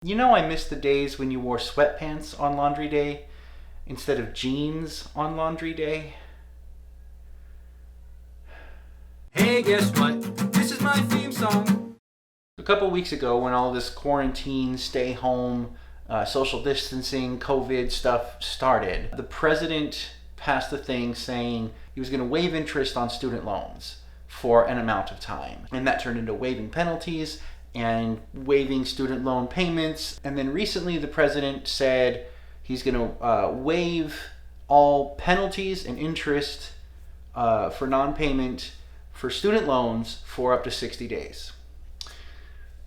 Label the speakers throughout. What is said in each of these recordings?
Speaker 1: You know, I miss the days when you wore sweatpants on laundry day instead of jeans on laundry day.
Speaker 2: Hey, guess what? This is my theme song.
Speaker 1: A couple weeks ago, when all this quarantine, stay home, social distancing, COVID stuff started, the president passed a thing saying he was going to waive interest on student loans for an amount of time. And that turned into waiving penalties and waiving student loan payments. And then recently, the president said he's going to waive all penalties and interest for non payment for student loans for up to 60 days.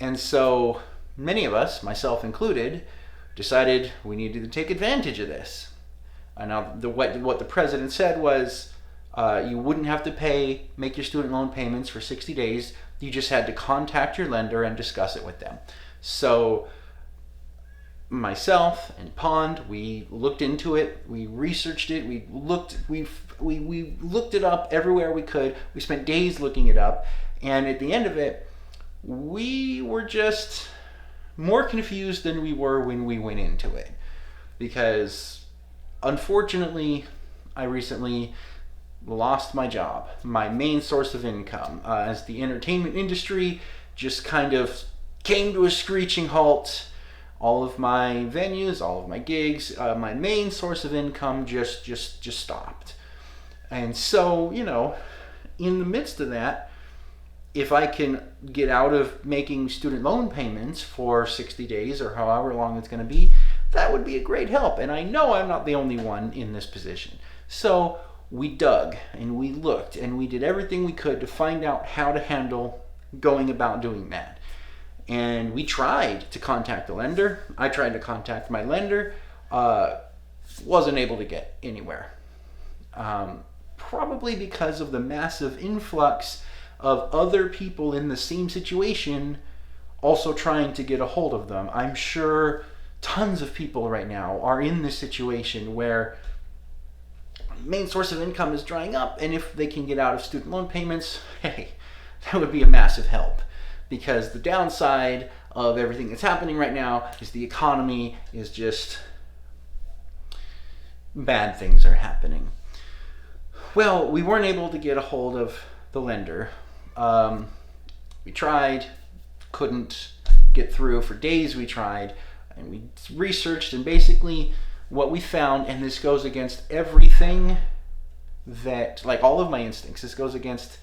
Speaker 1: And so many of us, myself included, decided we needed to take advantage of this. And now what the president said was you wouldn't have to make your student loan payments for 60 days. You just had to contact your lender and discuss it with them. So myself and Pond, we looked into it, we researched it, we looked it up everywhere we could. We spent days looking it up, and at the end of it, we were just more confused than we were when we went into it. Because unfortunately, I recently lost my job, my main source of income, as the entertainment industry just kind of came to a screeching halt. All of my venues, all of my gigs, my main source of income just stopped. And so, in the midst of that, if I can get out of making student loan payments for 60 days or however long it's going to be, that would be a great help. And I know I'm not the only one in this position. So we dug and we looked and we did everything we could to find out how to handle going about doing that. And we tried to contact the lender. I tried to contact my lender. Wasn't able to get anywhere. Probably because of the massive influx of other people in the same situation also trying to get a hold of them. I'm sure tons of people right now are in this situation where main source of income is drying up, and if they can get out of student loan payments, hey, that would be a massive help. Because the downside of everything that's happening right now is the economy is just bad things are happening. Well, we weren't able to get a hold of the lender. We tried, couldn't get through. For days we tried, and we researched, and basically what we found, and this goes against everything that, like all of my instincts, this goes against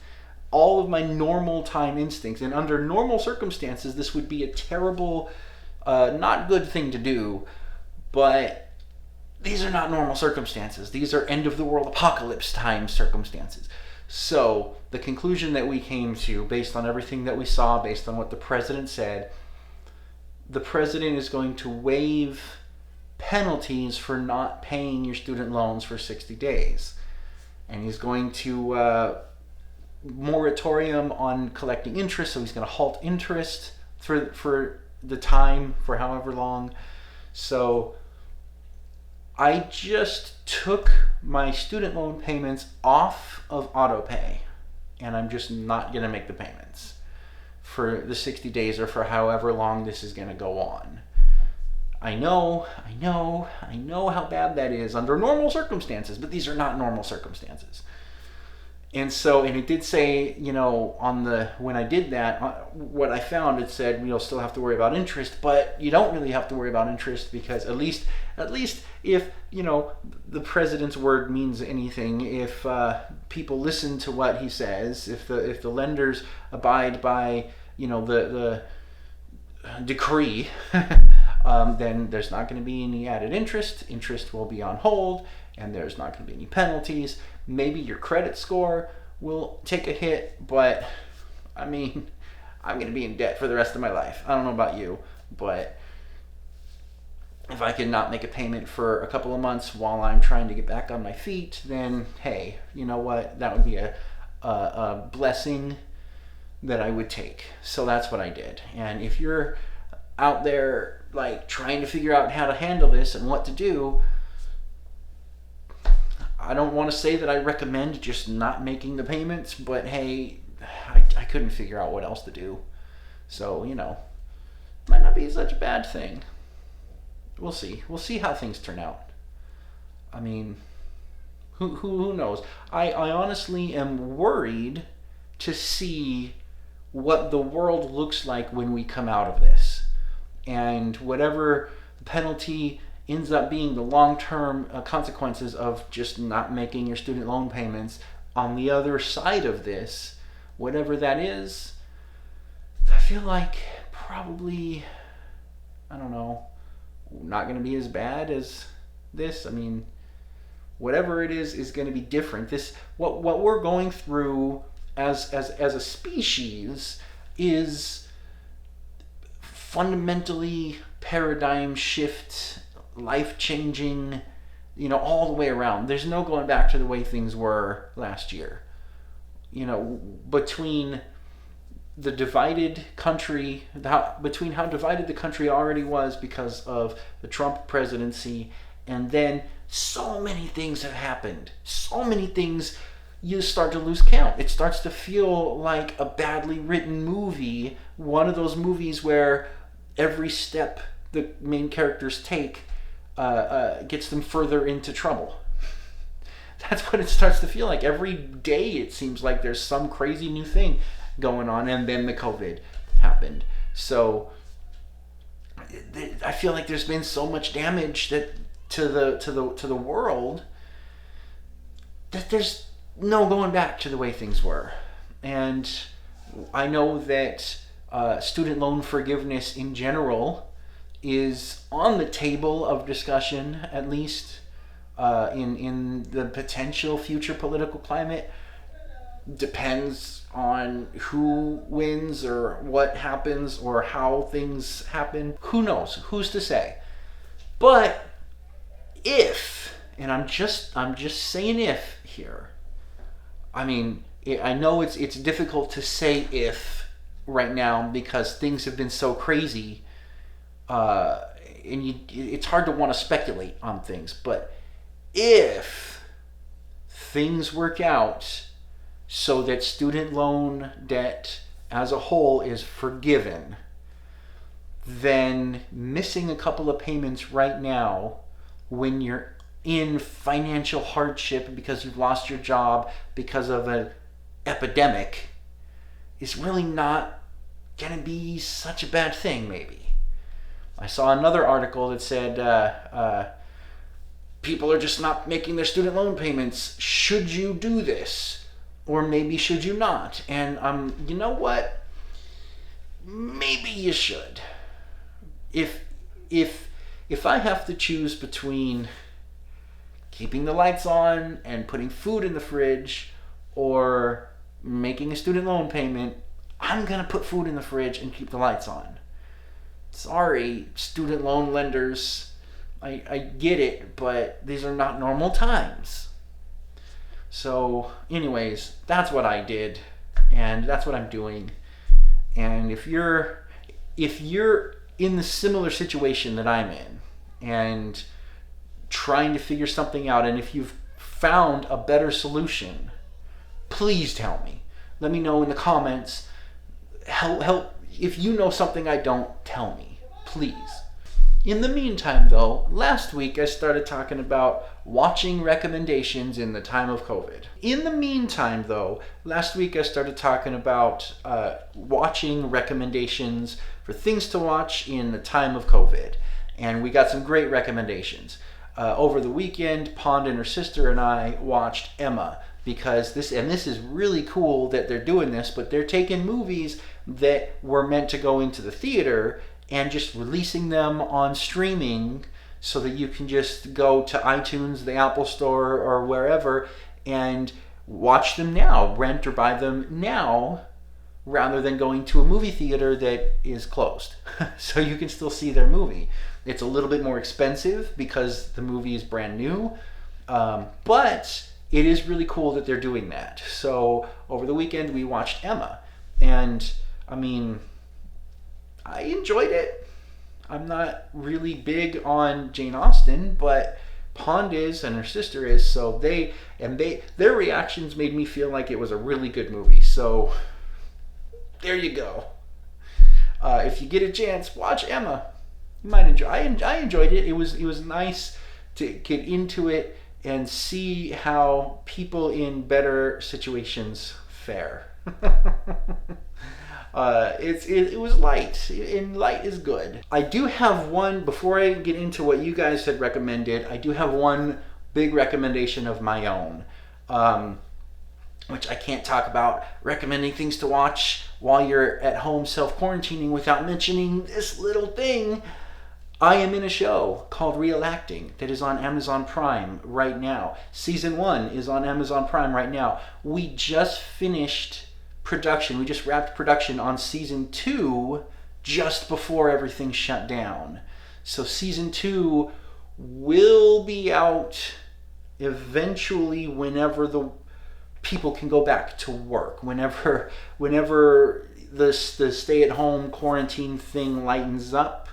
Speaker 1: all of my normal time instincts, and under normal circumstances this would be a terrible, not good thing to do, but these are not normal circumstances. These are end of the world apocalypse time circumstances. So the conclusion that we came to, based on everything that we saw, based on what the president said, the president is going to waive penalties for not paying your student loans for 60 days. And he's going to moratorium on collecting interest, so he's going to halt interest for the time, for however long. So I just took my student loan payments off of autopay, and I'm just not going to make the payments for the 60 days or for however long this is going to go on. I know how bad that is under normal circumstances, but these are not normal circumstances. And so, and it did say, when I did that, what I found, it said you'll still have to worry about interest, but you don't really have to worry about interest, because at least if, the president's word means anything, if people listen to what he says, if the lenders abide by, the decree, then there's not going to be any added interest. Interest will be on hold, and there's not going to be any penalties. Maybe your credit score will take a hit, but I'm going to be in debt for the rest of my life. I don't know about you, but if I can not make a payment for a couple of months while I'm trying to get back on my feet, then hey, you know what? That would be a blessing that I would take. So that's what I did. And if you're out there like trying to figure out how to handle this and what to do, I don't want to say that I recommend just not making the payments, but hey, I couldn't figure out what else to do. So, might not be such a bad thing. We'll see. We'll see how things turn out. I mean, who knows? I honestly am worried to see what the world looks like when we come out of this. And whatever the penalty ends up being, the long-term consequences of just not making your student loan payments on the other side of this, whatever that is, I feel like probably, I don't know, not going to be as bad as this. I mean, whatever it is going to be different. This what we're going through as a species is fundamentally paradigm shift, life-changing, all the way around. There's no going back to the way things were last year. Between the divided country, between how divided the country already was because of the Trump presidency, and then so many things have happened. So many things, you start to lose count. It starts to feel like a badly written movie, one of those movies where every step the main characters take gets them further into trouble. That's what it starts to feel like. Every day it seems like there's some crazy new thing going on, and then the COVID happened. So I feel like there's been so much damage that to the world that there's no going back to the way things were. And I know that student loan forgiveness in general is on the table of discussion, at least in the potential future political climate. Depends on who wins or what happens or how things happen. Who knows? Who's to say? But if, and I'm just saying if here. I mean, I know it's difficult to say if right now because things have been so crazy, and it's hard to want to speculate on things. But if things work out so that student loan debt as a whole is forgiven, then missing a couple of payments right now when you're in financial hardship because you've lost your job because of an epidemic is really not going to be such a bad thing, maybe. I saw another article that said people are just not making their student loan payments. Should you do this? Or maybe should you not? And you know what? Maybe you should. If I have to choose between keeping the lights on and putting food in the fridge or making a student loan payment, I'm gonna put food in the fridge and keep the lights on. Sorry, student loan lenders. I get it, but these are not normal times. So anyways, that's what I did, and that's what I'm doing. And if you're in the similar situation that I'm in and trying to figure something out, and if you've found a better solution, please tell me. Let me know in the comments. Help if you know something I don't, tell me, please. In the meantime, though, last week I started talking about watching recommendations in the time of COVID. In the meantime, though, last week I started talking about watching recommendations for things to watch in the time of COVID. And we got some great recommendations. Over the weekend, Pond and her sister and I watched Emma, because this is really cool that they're doing this, but they're taking movies that were meant to go into the theater and just releasing them on streaming so that you can just go to iTunes, the Apple Store, or wherever and watch them now, rent or buy them now, rather than going to a movie theater that is closed. So you can still see their movie. It's a little bit more expensive because the movie is brand new, but it is really cool that they're doing that. So over the weekend we watched Emma, and I mean, I enjoyed it. I'm not really big on Jane Austen, but Pond is and her sister is, so their reactions made me feel like it was a really good movie. So there you go. If you get a chance, watch Emma. You might enjoy. I enjoyed it. It was nice to get into it and see how people in better situations fare. It was light, and light is good. I do have one, before I get into what you guys had recommended, I do have one big recommendation of my own, which I can't talk about recommending things to watch while you're at home self-quarantining without mentioning this little thing. I am in a show called Real Acting that is on Amazon Prime right now. Season 1 is on Amazon Prime right now. We just finished production. We just wrapped production on season 2 just before everything shut down. So season 2 will be out eventually whenever the people can go back to work. Whenever the stay-at-home quarantine thing lightens up,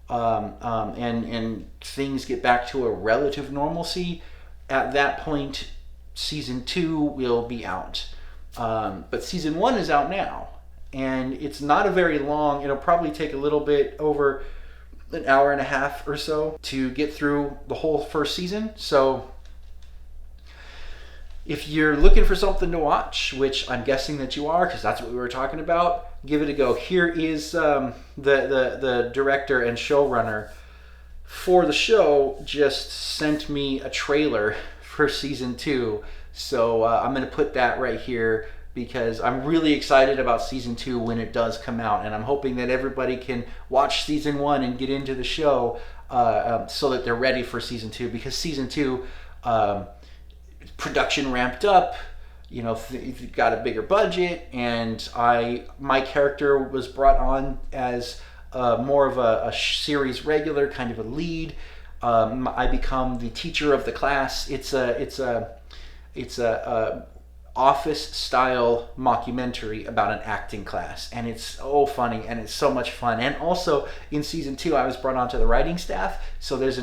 Speaker 1: and things get back to a relative normalcy, at that point season 2 will be out. But season 1 is out now, and it's not a very long, it'll probably take a little bit over an hour and a half or so to get through the whole first season. So if you're looking for something to watch, which I'm guessing that you are, because that's what we were talking about, give it a go. Here is the director and showrunner for the show just sent me a trailer for season 2. So I'm going to put that right here because I'm really excited about season 2 when it does come out. And I'm hoping that everybody can watch season 1 and get into the show so that they're ready for season 2. Because season 2, production ramped up, you know, got a bigger budget, and my character was brought on as more of a series regular, kind of a lead. I become the teacher of the class. It's a office style mockumentary about an acting class, and it's so funny and it's so much fun. And also in season 2, I was brought onto the writing staff. So there's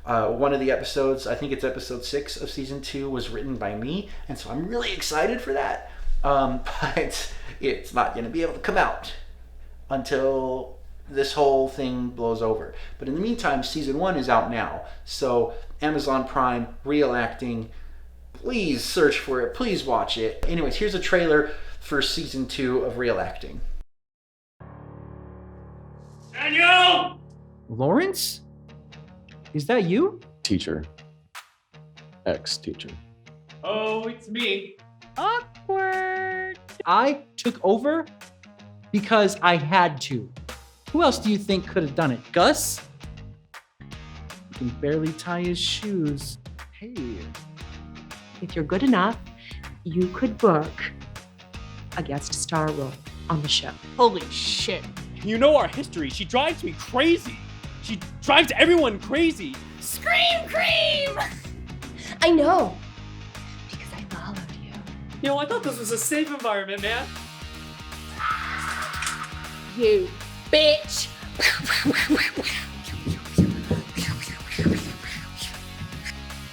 Speaker 1: one of the episodes, I think it's episode 6 of season 2, was written by me, and so I'm really excited for that. But it's not going to be able to come out until this whole thing blows over. But in the meantime, season 1 is out now. So Amazon Prime, Real Acting, please search for it, please watch it. Anyways, here's a trailer for season 2 of Real Acting.
Speaker 2: Daniel!
Speaker 1: Lawrence? Is that you?
Speaker 3: Teacher. Ex-teacher.
Speaker 2: Oh, it's me.
Speaker 4: Awkward.
Speaker 1: I took over because I had to. Who else do you think could have done it? Gus? He can barely tie his shoes. Hey.
Speaker 4: If you're good enough, you could book a guest star role on the show.
Speaker 5: Holy shit.
Speaker 6: You know our history. She drives me crazy. She drives everyone crazy.
Speaker 5: Scream cream!
Speaker 4: I know. Because I followed you.
Speaker 6: You know, I thought this was a safe environment, man.
Speaker 5: You bitch!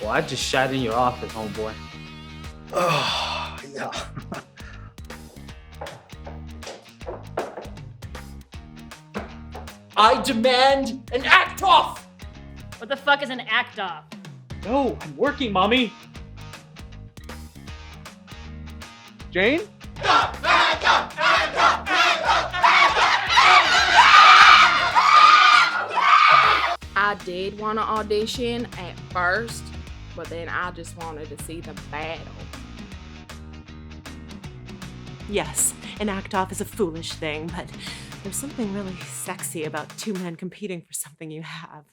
Speaker 7: Well, I just shat in your office, homeboy.
Speaker 3: Oh, yeah.
Speaker 1: I demand an act off!
Speaker 5: What the fuck is an act off?
Speaker 6: No, I'm working, Mommy. Jane?
Speaker 8: I did want to audition at first, but then I just wanted to see the battle.
Speaker 4: Yes, an act off is a foolish thing, but there's something really sexy about two men competing for something you have.